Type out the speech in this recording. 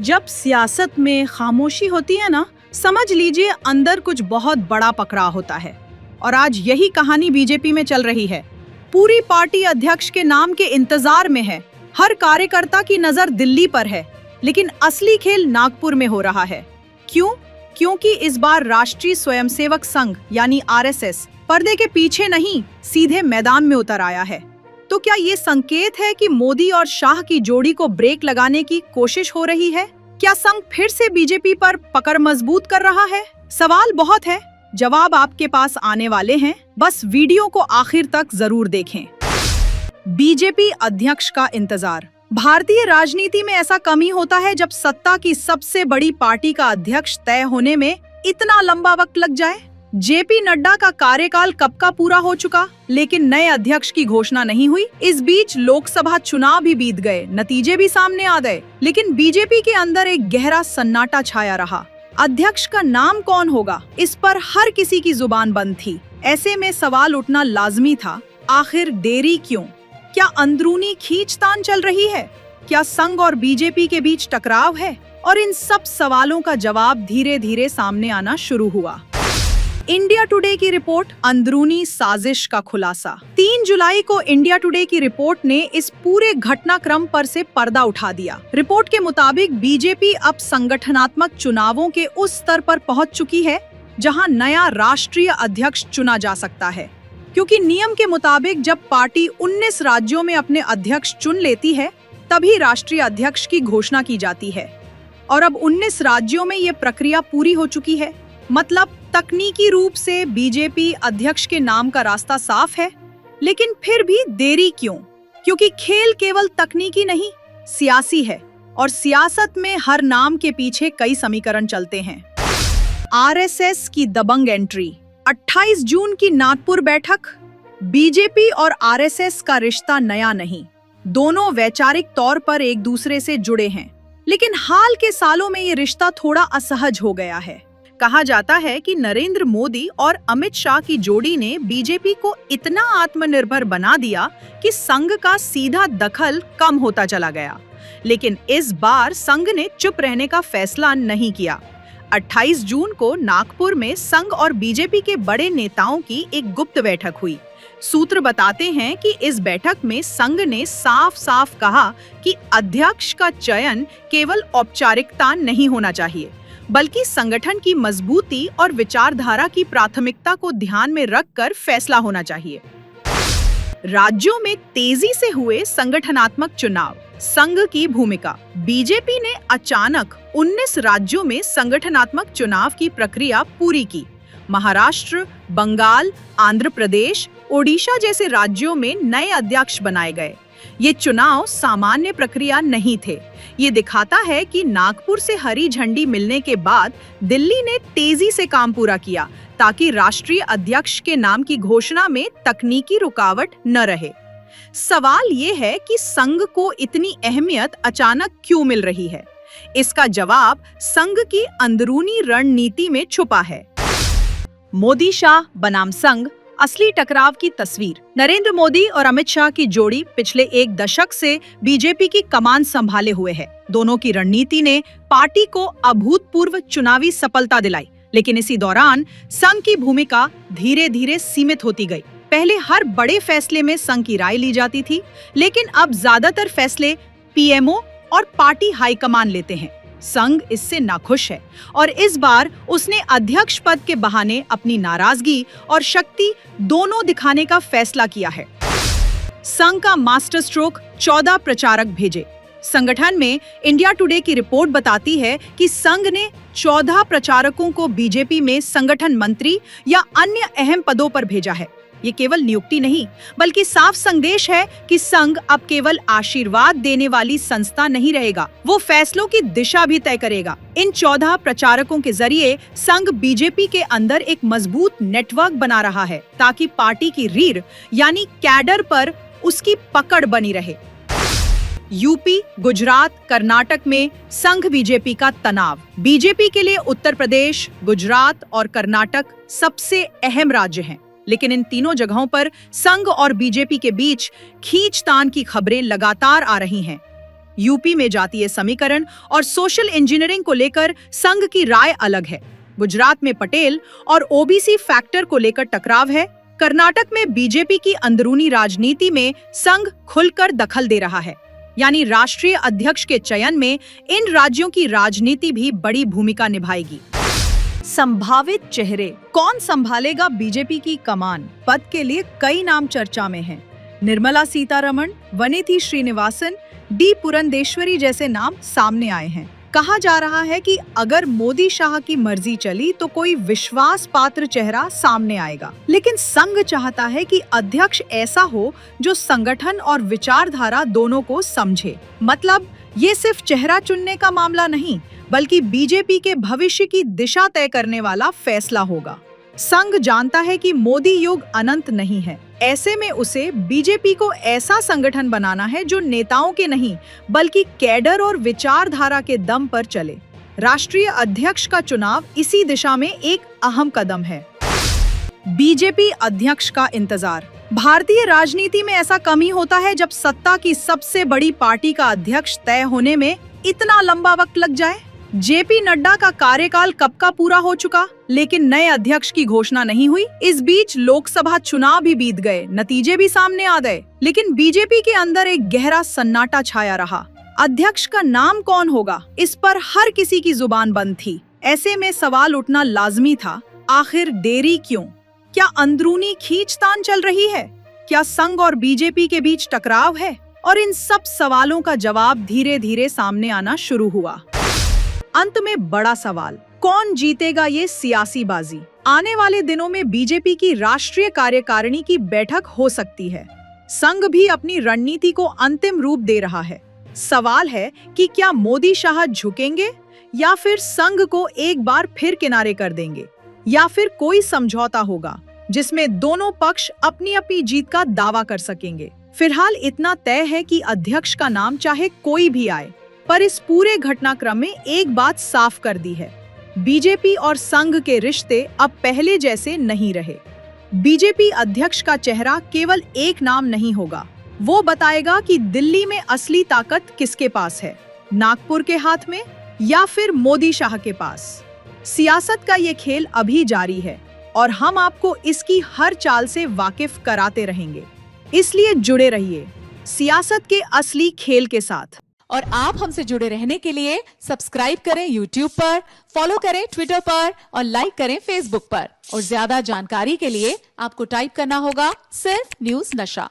जब सियासत में खामोशी होती है ना, समझ लीजिए अंदर कुछ बहुत बड़ा पकड़ाव होता है। और आज यही कहानी बीजेपी में चल रही है। पूरी पार्टी अध्यक्ष के नाम के इंतजार में है। हर कार्यकर्ता की नजर दिल्ली पर है, लेकिन असली खेल नागपुर में हो रहा है। क्यों? क्योंकि इस बार राष्ट्रीय स्वयंसेवक संघ यानी आरएसएस पर्दे के पीछे नहीं, सीधे मैदान में उतर आया है। तो क्या ये संकेत है कि मोदी और शाह की जोड़ी को ब्रेक लगाने की कोशिश हो रही है? क्या संघ फिर से बीजेपी पर पकड़ मजबूत कर रहा है? सवाल बहुत है, जवाब आपके पास आने वाले हैं। बस वीडियो को आखिर तक जरूर देखें। बीजेपी अध्यक्ष का इंतजार। भारतीय राजनीति में ऐसा कम ही होता है जब सत्ता की सबसे बड़ी पार्टी का अध्यक्ष तय होने में इतना लंबा वक्त लग जाए। जेपी नड्डा का कार्यकाल कब का पूरा हो चुका, लेकिन नए अध्यक्ष की घोषणा नहीं हुई। इस बीच लोकसभा चुनाव भी बीत गए, नतीजे भी सामने आ गए, लेकिन बीजेपी के अंदर एक गहरा सन्नाटा छाया रहा। अध्यक्ष का नाम कौन होगा, इस पर हर किसी की जुबान बंद थी। ऐसे में सवाल उठना लाजमी था, आखिर देरी क्यों? क्या अंदरूनी खींचतान चल रही है? क्या संघ और बीजेपी के बीच टकराव है? और इन सब सवालों का जवाब धीरे धीरे सामने आना शुरू हुआ। इंडिया टुडे की रिपोर्ट, अंदरूनी साजिश का खुलासा। 3 जुलाई को इंडिया टुडे की रिपोर्ट ने इस पूरे घटनाक्रम पर से पर्दा उठा दिया। रिपोर्ट के मुताबिक बीजेपी अब संगठनात्मक चुनावों के उस स्तर पर पहुंच चुकी है जहां नया राष्ट्रीय अध्यक्ष चुना जा सकता है, क्योंकि नियम के मुताबिक जब पार्टी 19 राज्यों में अपने अध्यक्ष चुन लेती है तभी राष्ट्रीय अध्यक्ष की घोषणा की जाती है। और अब 19 राज्यों में ये प्रक्रिया पूरी हो चुकी है। मतलब तकनीकी रूप से बीजेपी अध्यक्ष के नाम का रास्ता साफ है, लेकिन फिर भी देरी क्यों? क्योंकि खेल केवल तकनीकी नहीं, सियासी है, और सियासत में हर नाम के पीछे कई समीकरण चलते हैं। आरएसएस की दबंग एंट्री। 28 जून की नागपुर बैठक। बीजेपी और आरएसएस का रिश्ता नया नहीं, दोनों वैचारिक तौर पर एक दूसरे से जुड़े हैं, लेकिन हाल के सालों में ये रिश्ता थोड़ा असहज हो गया है। कहा जाता है कि नरेंद्र मोदी और अमित शाह की जोड़ी ने बीजेपी को इतना आत्मनिर्भर बना दिया कि संघ का सीधा दखल कम होता चला गया। लेकिन इस बार संघ ने चुप रहने का फैसला नहीं किया। 28 जून को नागपुर में संघ और बीजेपी के बड़े नेताओं की एक गुप्त बैठक हुई। सूत्र बताते हैं कि इस बैठक में संघ ने साफ साफ कहा कि अध्यक्ष का चयन केवल औपचारिकता नहीं होना चाहिए, बल्कि संगठन की मजबूती और विचारधारा की प्राथमिकता को ध्यान में रखकर फैसला होना चाहिए। राज्यों में तेजी से हुए संगठनात्मक चुनाव। संघ की भूमिका। बीजेपी ने अचानक 19 राज्यों में संगठनात्मक चुनाव की प्रक्रिया पूरी की। महाराष्ट्र, बंगाल, आंध्र प्रदेश, ओडिशा जैसे राज्यों में नए अध्यक्ष बनाए गए। ये चुनाव सामान्य प्रक्रिया नहीं थे। ये दिखाता है कि नागपुर से हरी झंडी मिलने के बाद दिल्ली ने तेजी से काम पूरा किया ताकि राष्ट्रीय अध्यक्ष के नाम की घोषणा में तकनीकी रुकावट न रहे। सवाल ये है कि संघ को इतनी अहमियत अचानक क्यों मिल रही है? इसका जवाब संघ की अंदरूनी रणनीति में छुपा है। मोदी शाह बनाम संघ, असली टकराव की तस्वीर। नरेंद्र मोदी और अमित शाह की जोड़ी पिछले एक दशक से बीजेपी की कमान संभाले हुए है। दोनों की रणनीति ने पार्टी को अभूतपूर्व चुनावी सफलता दिलाई, लेकिन इसी दौरान संघ की भूमिका धीरे धीरे सीमित होती गई। पहले हर बड़े फैसले में संघ की राय ली जाती थी, लेकिन अब ज्यादातर फैसले पीएमओ और पार्टी हाईकमान लेते हैं। संघ इससे नाखुश है और इस बार उसने अध्यक्ष पद के बहाने अपनी नाराजगी और शक्ति दोनों दिखाने का फैसला किया है। संघ का मास्टर स्ट्रोक, 14 प्रचारक भेजे। संगठन में इंडिया टुडे की रिपोर्ट बताती है कि संघ ने 14 प्रचारकों को बीजेपी में संगठन मंत्री या अन्य अहम पदों पर भेजा है। ये केवल नियुक्ति नहीं, बल्कि साफ संदेश है कि संघ अब केवल आशीर्वाद देने वाली संस्था नहीं रहेगा, वो फैसलों की दिशा भी तय करेगा। इन 14 प्रचारकों के जरिए संघ बीजेपी के अंदर एक मजबूत नेटवर्क बना रहा है ताकि पार्टी की रीढ़ यानी कैडर पर उसकी पकड़ बनी रहे। यूपी, गुजरात, कर्नाटक में संघ बीजेपी का तनाव। बीजेपी के लिए उत्तर प्रदेश, गुजरात और कर्नाटक सबसे अहम राज्य हैं, लेकिन इन तीनों जगहों पर संघ और बीजेपी के बीच खींचतान की खबरें लगातार आ रही हैं। यूपी में जातीय समीकरण और सोशल इंजीनियरिंग को लेकर संघ की राय अलग है। गुजरात में पटेल और ओबीसी फैक्टर को लेकर टकराव है। कर्नाटक में बीजेपी की अंदरूनी राजनीति में संघ खुलकर दखल दे रहा है। यानी राष्ट्रीय अध्यक्ष के चयन में इन राज्यों की राजनीति भी बड़ी भूमिका निभाएगी। संभावित चेहरे, कौन संभालेगा बीजेपी की कमान? पद के लिए कई नाम चर्चा में हैं। निर्मला सीतारमण, वनिथी श्रीनिवासन, डी पुरंदेश्वरी जैसे नाम सामने आए हैं। कहा जा रहा है कि अगर मोदी शाह की मर्जी चली तो कोई विश्वास पात्र चेहरा सामने आएगा, लेकिन संघ चाहता है कि अध्यक्ष ऐसा हो जो संगठन और विचारधारा दोनों को समझे। मतलब ये सिर्फ चेहरा चुनने का मामला नहीं, बल्कि बीजेपी के भविष्य की दिशा तय करने वाला फैसला होगा। संघ जानता है कि मोदी युग अनंत नहीं है। ऐसे में उसे बीजेपी को ऐसा संगठन बनाना है जो नेताओं के नहीं बल्कि कैडर और विचारधारा के दम पर चले। राष्ट्रीय अध्यक्ष का चुनाव इसी दिशा में एक अहम कदम है। बीजेपी अध्यक्ष का इंतजार। भारतीय राजनीति में ऐसा कम ही होता है जब सत्ता की सबसे बड़ी पार्टी का अध्यक्ष तय होने में इतना लंबा वक्त लग जाए। जेपी नड्डा का कार्यकाल कब का पूरा हो चुका, लेकिन नए अध्यक्ष की घोषणा नहीं हुई। इस बीच लोकसभा चुनाव भी बीत गए, नतीजे भी सामने आ गए, लेकिन बीजेपी के अंदर एक गहरा सन्नाटा छाया रहा। अध्यक्ष का नाम कौन होगा, इस पर हर किसी की जुबान बंद थी। ऐसे में सवाल उठना लाजमी था, आखिर देरी क्यों? क्या अंदरूनी खींचतान चल रही है? क्या संघ और बीजेपी के बीच टकराव है? और इन सब सवालों का जवाब धीरे धीरे सामने आना शुरू हुआ। अंत में बड़ा सवाल, कौन जीतेगा ये सियासी बाजी? आने वाले दिनों में बीजेपी की राष्ट्रीय कार्यकारिणी की बैठक हो सकती है। संघ भी अपनी रणनीति को अंतिम रूप दे रहा है। सवाल है कि क्या मोदी शाह झुकेंगे या फिर संघ को एक बार फिर किनारे कर देंगे, या फिर कोई समझौता होगा जिसमें दोनों पक्ष अपनी अपनी जीत का दावा कर सकेंगे। फिलहाल इतना तय है कि अध्यक्ष का नाम चाहे कोई भी आए, पर इस पूरे घटनाक्रम में एक बात साफ कर दी है, बीजेपी और संघ के रिश्ते अब पहले जैसे नहीं रहे। बीजेपी अध्यक्ष का चेहरा केवल एक नाम नहीं होगा, वो बताएगा कि दिल्ली में असली ताकत किसके पास है, नागपुर के हाथ में या फिर मोदी शाह के पास। सियासत का ये खेल अभी जारी है और हम आपको इसकी हर चाल से वाकिफ कराते रहेंगे। इसलिए जुड़े रहिए सियासत के असली खेल के साथ। और आप हमसे जुड़े रहने के लिए सब्सक्राइब करें YouTube पर, फॉलो करें Twitter पर और लाइक करें Facebook पर। और ज्यादा जानकारी के लिए आपको टाइप करना होगा सिर्फ न्यूज़ नशा।